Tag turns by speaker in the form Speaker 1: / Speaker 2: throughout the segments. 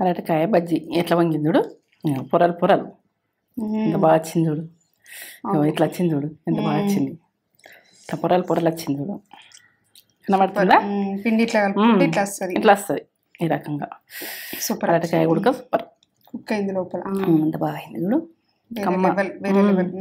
Speaker 1: అరటికాయ బజ్జీ ఎట్లా వంగింది చూడు, పొరలు పొరలు ఎంత బాగా వచ్చింది చూడు, ఇట్లా వచ్చింది చూడు, ఎంత బాగా వచ్చింది, ఇట్లా పొరలు పొరలు వచ్చింది చూడు, కనబడుతుందా?
Speaker 2: పిండి ఇట్లా వస్తుంది,
Speaker 1: ఇట్లా వస్తుంది ఈ రకంగా.
Speaker 2: సూపర్.
Speaker 1: అరటికాయ ఉడక సూపర్
Speaker 2: కుక్ అయింది లోపల,
Speaker 1: ఎంత బాగా అయింది చూడు.
Speaker 2: వేరే లెవెల్.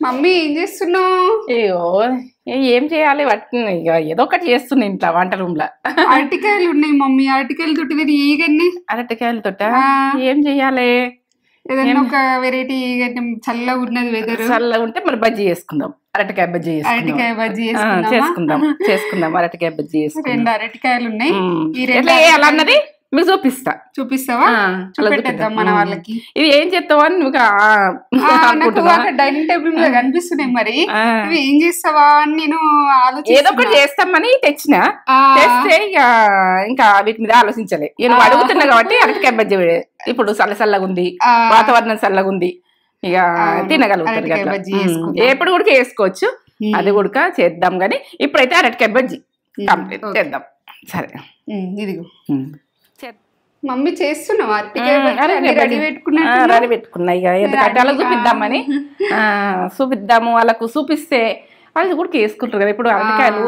Speaker 2: మమ్మీ ఏం చేస్తున్నావు?
Speaker 1: అయ్యో ఏం చేయాలి, వాటిని ఇక ఏదో ఒకటి చేస్తున్నా ఇంట్లో వంట రూమ్ లో.
Speaker 2: అరటికాయలు ఉన్నాయి మమ్మీ, అరటికాయలు తోటి వేరే ఏగన్ని
Speaker 1: అరటికాయలతో ఏం చెయ్యాలి?
Speaker 2: ఏదన్నా ఒక వెరైటీ చల్లగా ఉన్నది వెదర్,
Speaker 1: చల్లగా ఉంటే మరి బజ్జీ చేసుకుందాం, అరటికాయ బజ్జీ చేసుకుందాం. అరటికాయ బజ్జీ చేసుకుందాం.
Speaker 2: 2 అరటికాయలు ఉన్నాయి,
Speaker 1: ఎట్లా చేయాలి అన్నది మీకు చూపిస్తావా?
Speaker 2: చూపెట్టేద్దాం మన వాళ్ళకి.
Speaker 1: ఇది ఏం చేస్తావా అని నువ్వు
Speaker 2: డైనింగ్ టేబుల్ మీద కనిపిస్తున్నాయి, మరి ఇవి ఏం చేస్తావా అని నేను
Speaker 1: ఏదో ఒకటి చేస్తామని తెస్తే ఇక ఇంకా వీటి మీద ఆలోచించలే. నేను అడుగుతున్నా కాబట్టి అరటికాయ బజ్జీ ఇప్పుడు చల్లగా ఉంది, వాతావరణం చల్లగా ఉంది, ఇక తినగలుగుతారు. ఎప్పుడు కూడా చేసుకోవచ్చు, అది కూడా చేద్దాం. కానీ ఇప్పుడైతే అరటికాయ బజ్జీ కంప్లీట్ చేద్దాం. సరే
Speaker 2: ఇదిగో మమ్మీ చేస్తున్నావు రెడీ
Speaker 1: పెట్టుకున్నా, ఇక ఎందుకంటే అలా చూపిద్దాము. వాళ్ళకు చూపిస్తే వాళ్ళు కూడా వేసుకుంటారు కదా. ఇప్పుడు అరటికాయలు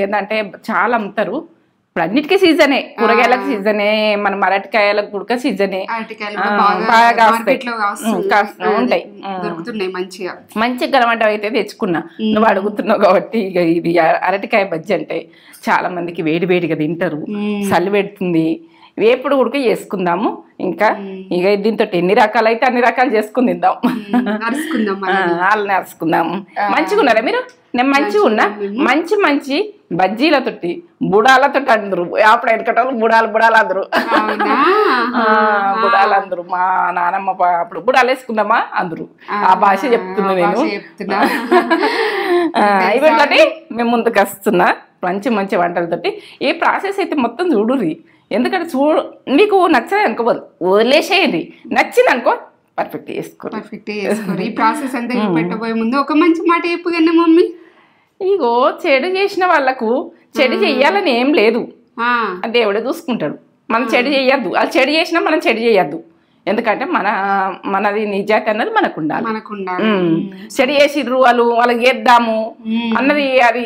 Speaker 1: ఏంటంటే చాలా అమ్ముతారు, ఇప్పుడు అన్నిటికీ సీజనే, కూరగాయలకు సీజనే, మన అరటికాయలకు కూడా సీజనే, బాగా ఉంటాయి. మంచిగా గలమంట అయితే తెచ్చుకున్నా. నువ్వు అడుగుతున్నావు కాబట్టి ఇక ఇది అరటికాయ బజ్జీ అంటే చాలా మందికి వేడిగా తింటారు, చలి పెడుతుంది. వేపుడు ఉడక చేసుకుందాము. ఇంకా ఇక దీంతో ఎన్ని రకాలు అయితే అన్ని రకాలు చేసుకుని తిందాం, వాళ్ళని అరుచుకుందాము. మంచిగా ఉన్నారా మీరు? నేను మంచిగా ఉన్నా. మంచి బజ్జీలతోటి బుడాలతో అందరు, అప్పుడు ఎనకటోళ్ళు బుడాలు అందరు మా నానమ్మ అప్పుడు బుడాలు వేసుకుందామా అందరు, ఆ భాష చెప్తున్నా నేను. ఇవన్నీ మేము ముందుకు వస్తున్నా మంచి వంటలతోటి. ఈ ప్రాసెస్ అయితే మొత్తం చూడుర్రి, ఎందుకంటే మీకు నచ్చదు అనుకో వదిలేసేయండి, నచ్చింది అనుకో పర్ఫెక్ట్ చేసుకోరు.
Speaker 2: ఈ ప్రాసెస్ అంతా పెట్టబోయే ముందు ఒక మంచి మాట చెప్పగానే మమ్మీ,
Speaker 1: ఇగో చెడు చేసిన వాళ్ళకు చెడు చెయ్యాలని ఏం లేదు, దేవుడే చూసుకుంటాడు. మనం చెడు చెయ్యొద్దు, వాళ్ళు చెడు చేసినా మనం చెడు చేయొద్దు. ఎందుకంటే మనది నిజాయితీ అన్నది మనకు ఉండాలి. చెడు చేసిర్రు వాళ్ళకి చేద్దాము అన్నది అది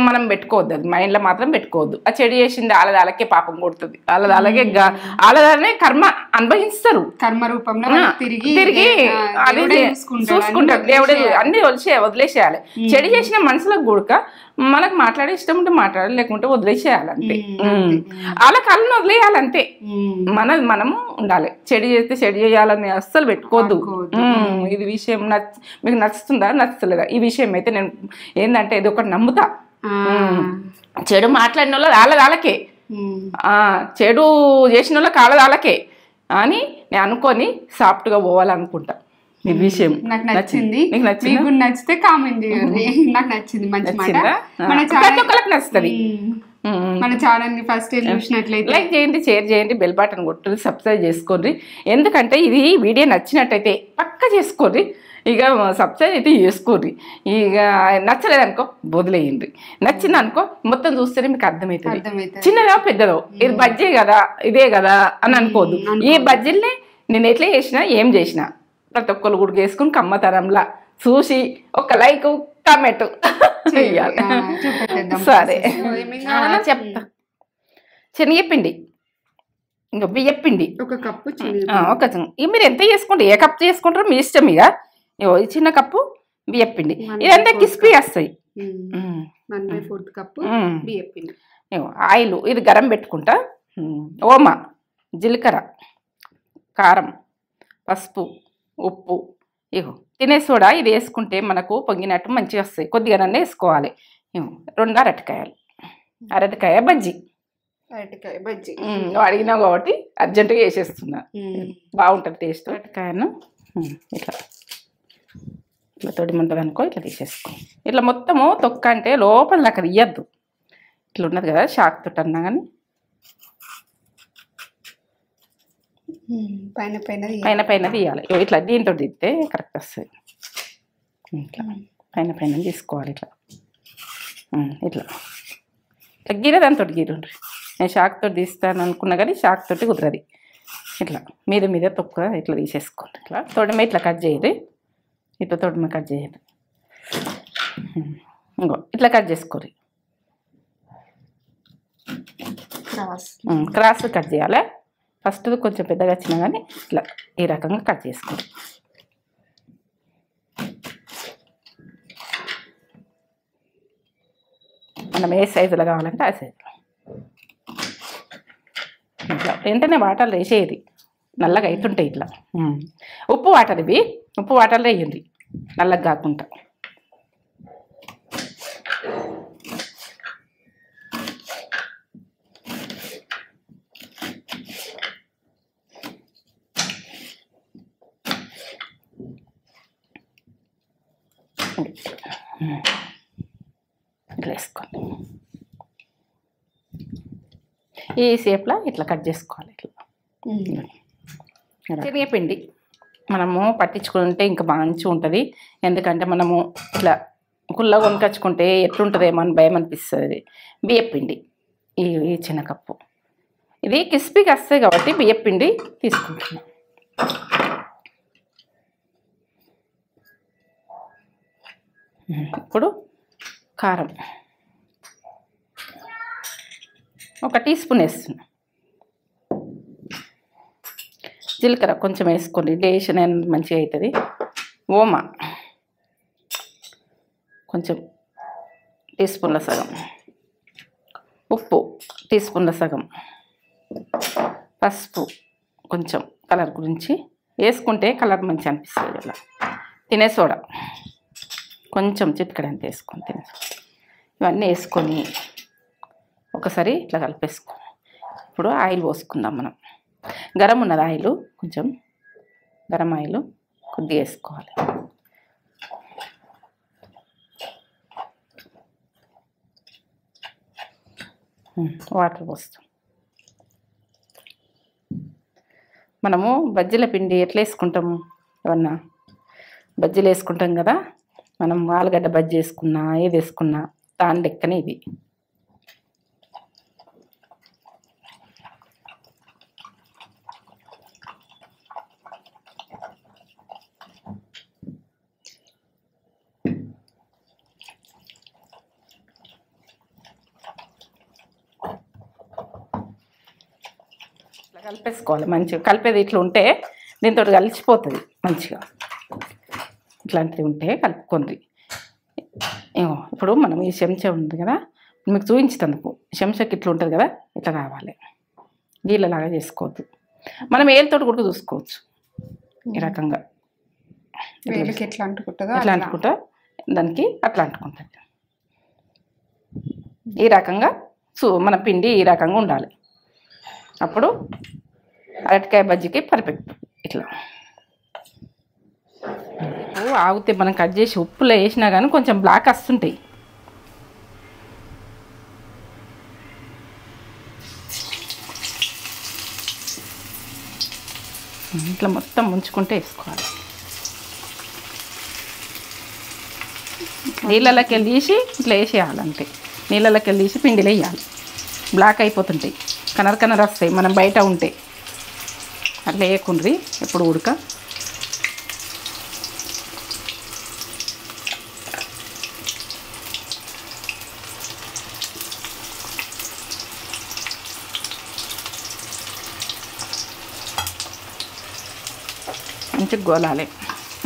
Speaker 1: మనం పెట్టుకోవద్దు, అది మైండ్లో మాత్రం పెట్టుకోవద్దు. ఆ చెడు చేసింది వాళ్ళకే పాపం కొడుతుంది, వాళ్ళకే వాళ్ళనే కర్మ అనుభవిస్తారు,
Speaker 2: కర్మ రూపంలో తిరిగి
Speaker 1: అది చూసుకుంటారు. దేవుడే అన్ని వదిలేసేయాలి. చెడు చేసిన మనుషులకు కూడక మనకు మాట్లాడే ఇష్టం ఉంటే మాట్లాడాలి, లేకుంటే వదిలేసేయాలంతే. వాళ్ళ కళ్ళను వదిలేయాలంతే. మనము ఉండాలి. చెడు చేస్తే చెడు చేయాలని అస్సలు పెట్టుకోవద్దు. ఇది విషయం మీకు నచ్చుతుందా నచ్చుతుందా? ఈ విషయం అయితే నేను ఏంటంటే ఇది ఒకటి నమ్ముతా, చెడు మాట్లాడిన వాళ్ళకే, చెడు చేసిన వాళ్ళకే అని నేను అనుకొని సాఫ్ట్గా పోవాలనుకుంటా. ఈ విషయం
Speaker 2: నాకు నచ్చింది, మీకు నచ్చితే కామెంట్ చేయండి. నాకు నచ్చింది, మంచి మాట.
Speaker 1: ప్రతి ఒక్కరికి నచ్చుతుంది.
Speaker 2: మన ఛానల్ ని ఫస్ట్ టైం చూసినట్లయితే
Speaker 1: లైక్ చేయండి, షేర్ చేయండి, బెల్ బటన్ కొట్టుని సబ్స్క్రైబ్ చేసుకోండి. ఎందుకంటే ఇది వీడియో నచ్చినట్టయితే పక్కా చేసుకోండి. ఇక సబ్స్క్రైబ్ అయితే చేసుకోండి. ఇక నచ్చలేదనుకో వదిలేయండి, నచ్చింది అనుకో మొత్తం చూస్తేనే మీకు అర్థమవుతుంది. చిన్నదో పెద్దదో ఇది బజ్జీ కదా ఇదే కదా అని అనుకోవద్దు. ఈ బజ్జీల్ని నేను ఎట్లా చేసినా ఏం చేసినా ప్రతి ఒక్కరు కూడా వేసుకుని కమ్మతరంలా చూసి ఒక లైక్ కామెంట్ చెయ్యాలి. సరే చెప్తా. శనగపిండి, ఇంకా బియ్యపిండి
Speaker 2: ఒక కప్పు,
Speaker 1: మీరు ఎంత చేసుకుంటారు, ఏ కప్పు చేసుకుంటారో మీ ఇష్టం. ఇక ఈ చిన్న కప్పు బియ్యపిండి, ఇదంతా క్రిస్పీ వస్తాయి.
Speaker 2: 1/4 కప్పు బియ్యపిండి.
Speaker 1: ఆయిల్ ఇది గరం పెట్టుకుంటా. ఓమా, జీలకర్ర, కారం, పసుపు, ఉప్పు, ఇగో తినే సోడా ఇది వేసుకుంటే మనకు పొంగినట్టు మంచిగా వస్తాయి. కొద్దిగానే వేసుకోవాలి. 2 అరటికాయ బజ్జీ. అడిగినావు కాబట్టి అర్జెంటుగా వేసేస్తున్నా, బాగుంటుంది టేస్ట్. అరటికాయను ఇట్లా తొడిమంటుంది అనుకో, ఇట్లా తీసేసుకో. ఇట్లా మొత్తము తొక్క అంటే లోపల నాకు తీయద్దు, ఇట్లా ఉన్నది కదా షాక్ తోటి అన్నా కానీ
Speaker 2: పైన పైన
Speaker 1: పైన పైన తీయాలి. ఇట్లా దీంతో తీస్తే కరెక్ట్ వస్తుంది. ఇట్లా పైన పైన తీసుకోవాలి. ఇట్లా ఇట్లా ఇట్లా గీర దాంతో గీరుండ్రి. నేను షాక్ తోటి తీస్తాను అనుకున్నా కానీ షాక్ తోటి కుదరది. ఇట్లా మీద మీద తొక్క ఇట్లా తీసేసుకోండి. ఇట్లా తొడిమ ఇట్లా కట్ చేయదు. ఇట్లా తొడిమ కట్ చేయదు. ఇంకో ఇట్లా కట్ చేసుకోరు. క్రాస్ కట్ చేయాలి. ఫస్ట్ కొంచెం పెద్దగా వచ్చినా కానీ ఇట్లా ఈ రకంగా కట్ చేసుకోండి. మనం ఏ సైజులో కావాలంటే ఆ సైజులో. ఇట్లా వెంటనే వాటర్లు వేసేది నల్లగా అవుతుంటాయి. ఇట్లా ఉప్పు వాటర్, ఇవి ఉప్పు వాటర్లో వేయండి నల్లగా కాకుండా. ఇట్లా వేసుకోండి. ఈ షేప్లో ఇట్లా కట్ చేసుకోవాలి. ఇట్లా శనగపిండి మనము పట్టించుకుంటే ఇంకా మంచిగా ఉంటుంది. ఎందుకంటే మనము ఇట్లా కుళ్ళ కొనుకొచ్చుకుంటే ఎట్లుంటుందేమో అని భయం అనిపిస్తుంది. బియ్యపిండి ఈ చిన్న కప్పు ఇది క్రిస్పీగా వస్తాయి కాబట్టి బియ్యపిండి తీసుకుంటున్నాం. ఇప్పుడు కారం 1 టీ స్పూన్ వేస్తున్నాం. జీలకర్ర కొంచెం వేసుకోండి, డైజెషన్ మంచిగా అవుతుంది. ఓమా కొంచెం టీ స్పూన్ల సగం, ఉప్పు టీ స్పూన్ల సగం, పసుపు కొంచెం కలర్ గురించి వేసుకుంటే కలర్ మంచి అనిపిస్తుంది. ఇలా తినే సోడా కొంచెం చిటికెడంత వేసుకొని తినే ఇవన్నీ వేసుకొని ఒకసారి ఇట్లా కలిపేసుకో. ఇప్పుడు ఆయిల్ పోసుకుందాం. మనం గరం ఉన్నది ఆయిల్, కొంచెం గరం ఆయిల్ కొద్దిగా వేసుకోవాలి. వాటర్ పోస్తాం. మనము బజ్జీల పిండి ఎట్లా వేసుకుంటాము, ఏమన్నా బజ్జీలు వేసుకుంటాం కదా, మనం ఆలుగడ్డ బజ్జీ వేసుకున్నా ఏది వేసుకున్నా దాని లెక్కనే ఇది. కలిపేసుకోవాలి మంచిగా. కలిపేది ఇట్లా ఉంటే దీంతో కలిసిపోతుంది మంచిగా. ఇట్లాంటివి ఉంటే కలుపుకోండి. ఇప్పుడు మనం ఈ చెంచా ఉంది కదా, మీకు చూపించేందుకు చెంచాకి ఇట్లా ఉంటుంది కదా, ఇట్లా కావాలి. నీళ్ళలాగా చేసుకోవద్దు. మనం ఏళ్ళతో కూడా చూసుకోవచ్చు. ఈ రకంగా
Speaker 2: ఎట్లా అంటుకుంటుందో
Speaker 1: ఎట్లా అంటుకుంటా దానికి అట్లా అంటుకుంటుంది. ఈ రకంగా మన పిండి ఈ రకంగా ఉండాలి. అప్పుడు అరటికాయ బజ్జీకి పర్ఫెక్ట్. ఇట్లా ఆగితే మనం కట్ చేసి ఉప్పులో వేసినా కానీ కొంచెం బ్లాక్ వస్తుంటాయి. ఇట్లా మొత్తం ముంచుకుంటే వేసుకోవాలి. నీళ్ళలోకి వెళ్ళి తీసి ఇట్లా వేసేయాలంటే నీళ్ళలోకి వెళ్ళి తీసి పిండిలో వేయాలి. బ్లాక్ అయిపోతుంటాయి, కలర్ కలర్ వస్తాయి మనం బయట ఉంటే. అట్లా వేయకుండ్రి ఎప్పుడు ఉడక. మంచిగా గోలాలి.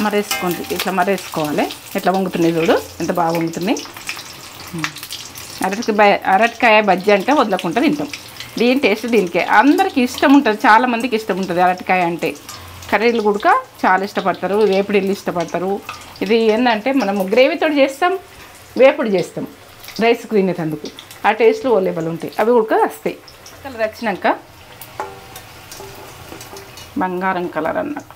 Speaker 1: మరేసుకోండి, ఇట్లా మరేసుకోవాలి. ఎట్లా వంగుతున్నాయి చూడు, ఎంత బాగా వంగుతున్నాయి. అరటికాయ బజ్జీ అంటే వదలకుండా తింటాం. దీని టేస్ట్ దీనికే. అందరికీ ఇష్టం ఉంటుంది, చాలామందికి ఇష్టం ఉంటుంది అరటికాయ అంటే. కర్రీలు కూడా చాలా ఇష్టపడతారు, వేపుడిల్లు ఇష్టపడతారు. ఇది ఏంటంటే మనము గ్రేవీతో చేస్తాం, వేపుడు చేస్తాం రైస్కి తినేటందుకు. ఆ టేస్ట్లు ఓ లెవెల్ ఉంటాయి, అవి కూడా వస్తాయి. కలర్ వచ్చినాక బంగారం కలర్ అన్నట్టు,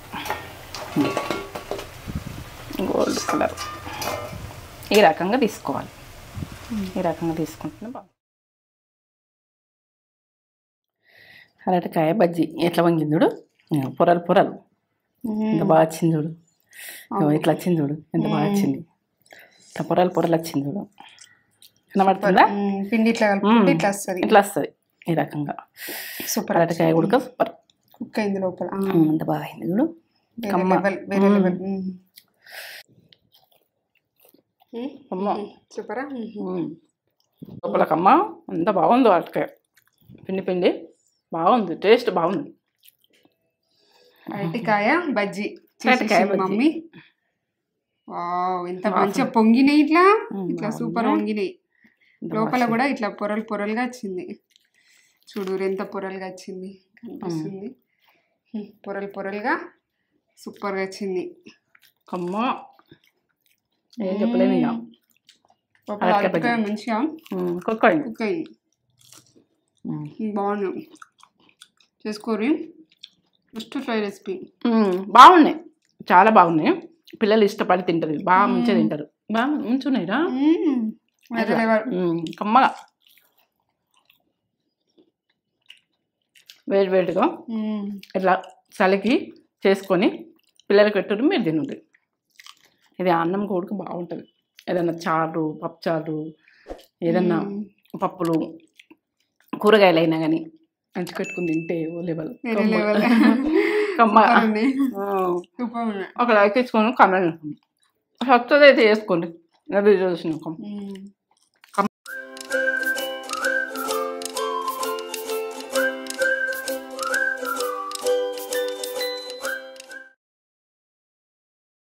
Speaker 1: గోల్డ్ కలర్ ఈ రకంగా తీసుకోవాలి. ఈ రకంగా తీసుకుంటున్నా బాగుంది. అరటికాయ బజ్జీ ఎట్లా వంగిందుడు పొరలు పొరలు ఎంత బాగా వచ్చింది చూడు. ఇట్లా వచ్చింది చూడు, ఎంత బాగా వచ్చింది. ఇట్లా పొరలు పొరలు వచ్చింది చూడు, కనబడుతుందా?
Speaker 2: పిండి ఇట్లా కలుపుకుంటే ఇట్లా వస్తుంది,
Speaker 1: ఇట్లా వస్తుంది ఈ రకంగా.
Speaker 2: సూపర్.
Speaker 1: అరటికాయ ఉడక సూపర్
Speaker 2: కుక్ అయింది లోపల,
Speaker 1: ఎంత బాగా అయింది చూడు.
Speaker 2: సూపరా.
Speaker 1: లోపల కమ్మ ఎంత బాగుంది, అరటికాయ పిండి పిండి బాగుంది, టేస్ట్ బాగుంది.
Speaker 2: అరటికాయ బజ్జీ మమ్మీ. వావ్, ఎంత మంచిగా పొంగినాయి, ఇట్లా ఇట్లా సూపర్ పొంగినాయి. లోపల కూడా ఇట్లా పొరలు పొరలుగా వచ్చింది చూడు, ఎంత పొరలుగా వచ్చింది కనిపిస్తుంది. పొరలు పొరలుగా సూపర్గా వచ్చింది.
Speaker 1: కమ్మ ఏం చెప్పలేము ఇక.
Speaker 2: అరటికాయ మంచిగా కుక్ అయింది, బాగుంది. చేసుకోరి, ఫస్ట్ ఫ్రై రెసిపీ
Speaker 1: బాగున్నాయి, చాలా బాగున్నాయి. పిల్లలు ఇష్టపడి తింటారు, బాగా మంచిగా తింటారు. బాగా మంచున్నాయిరా, కమ్మగా వేడి వేడిగా ఇట్లా చలికి చేసుకొని పిల్లలకి పెట్టరు, మీరు తినండి. ఇది అన్నం కూడక బాగుంటుంది. ఏదన్నా చారు, పప్పు చారు, ఏదన్నా పప్పులు, కూరగాయలు అయినా కానీ మంచి పెట్టుకుని తింటే ఓ లెవెల్. ఒక లైక్ ఇచ్చుకొని కమెంట్ వస్తుంది అయితే చేసుకోండి, అది చూసినాక.